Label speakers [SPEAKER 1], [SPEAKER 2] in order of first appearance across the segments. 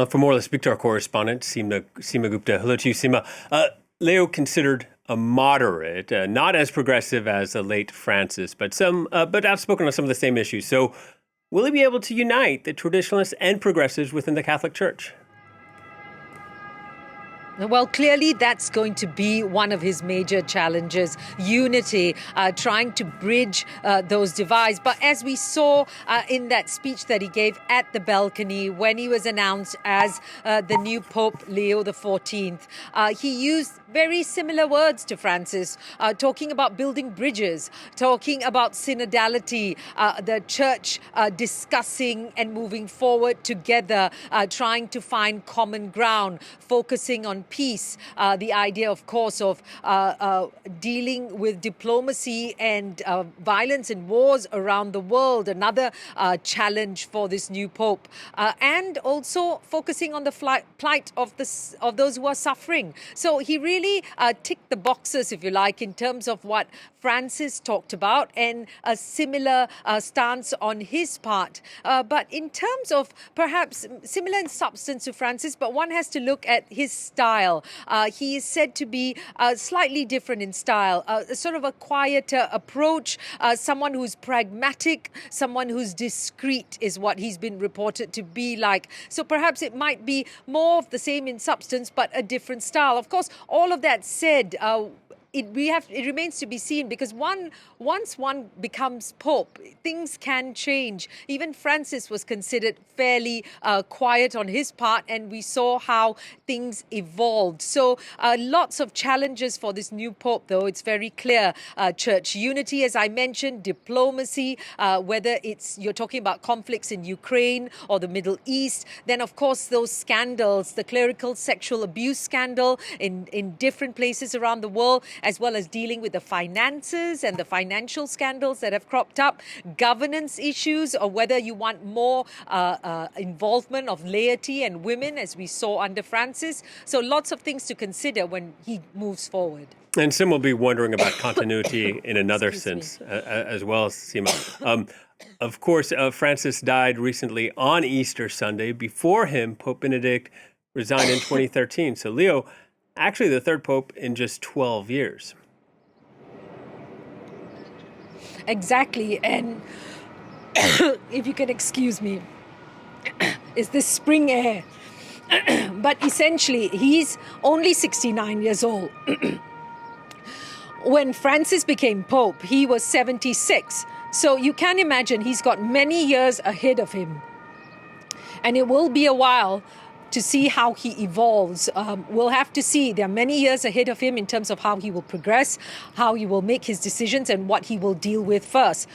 [SPEAKER 1] For more, let's speak to our correspondent, Seema Gupta. Hello to you, Seema. Leo considered a moderate, not as progressive as the late Francis, but outspoken on some of the same issues. So will he be able to unite the traditionalists and progressives within the Catholic Church?
[SPEAKER 2] Well, clearly that's going to be one of his major challenges, unity, trying to bridge those divides. But as we saw in that speech that he gave at the balcony when he was announced as the new Pope Leo XIV, he used very similar words to Francis, talking about building bridges, talking about synodality, the church discussing and moving forward together, trying to find common ground, focusing on peace, the idea, of course, of dealing with diplomacy and violence and wars around the world, another challenge for this new Pope, and also focusing on the plight of those who are suffering. So he really ticked the boxes, if you like, in terms of what Francis talked about, and a similar stance on his part. But in terms of perhaps similar in substance to Francis, but one has to look at his style. He is said to be slightly different in style, sort of a quieter approach, someone who's pragmatic, someone who's discreet is what he's been reported to be like. So perhaps it might be more of the same in substance, but a different style. Of course, all of that said, it remains to be seen, because once one becomes Pope, things can change. Even Francis was considered fairly quiet on his part, and we saw how things evolved. So lots of challenges for this new Pope, though. It's very clear. Church unity, as I mentioned, diplomacy, whether you're talking about conflicts in Ukraine or the Middle East. Then, of course, those scandals, the clerical sexual abuse scandal in different places around the world, as well as dealing with the finances and the financial scandals that have cropped up, governance issues, or whether you want more involvement of laity and women, as we saw under Francis. So lots of things to consider when he moves forward.
[SPEAKER 1] And some will be wondering about continuity in another sense as well, Seema. Of course, Francis died recently on Easter Sunday. Before him, Pope Benedict resigned in 2013. So Leo, actually the third Pope in just 12 years.
[SPEAKER 2] Exactly. And if you can excuse me, it's this spring air. But essentially, he's only 69 years old. When Francis became Pope, he was 76. So you can imagine he's got many years ahead of him. And it will be a while to see how he evolves. We'll have to see. There are many years ahead of him in terms of how he will progress, how he will make his decisions, and what he will deal with first.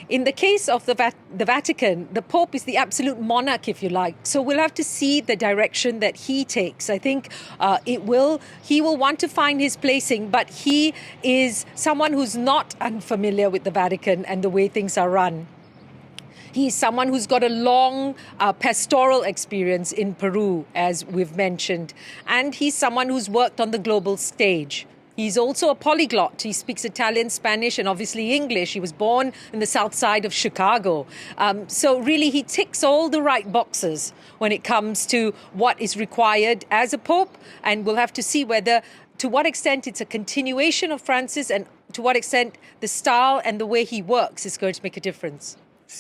[SPEAKER 2] In the case of the Vatican, the Pope is the absolute monarch, if you like. So we'll have to see the direction that he takes. I think he will want to find his placing, but he is someone who's not unfamiliar with the Vatican and the way things are run. He's someone who's got a long pastoral experience in Peru, as we've mentioned. And he's someone who's worked on the global stage. He's also a polyglot. He speaks Italian, Spanish, and obviously English. He was born in the south side of Chicago. So really, he ticks all the right boxes when it comes to what is required as a pope. And we'll have to see to what extent it's a continuation of Francis, and to what extent the style and the way he works is going to make a difference.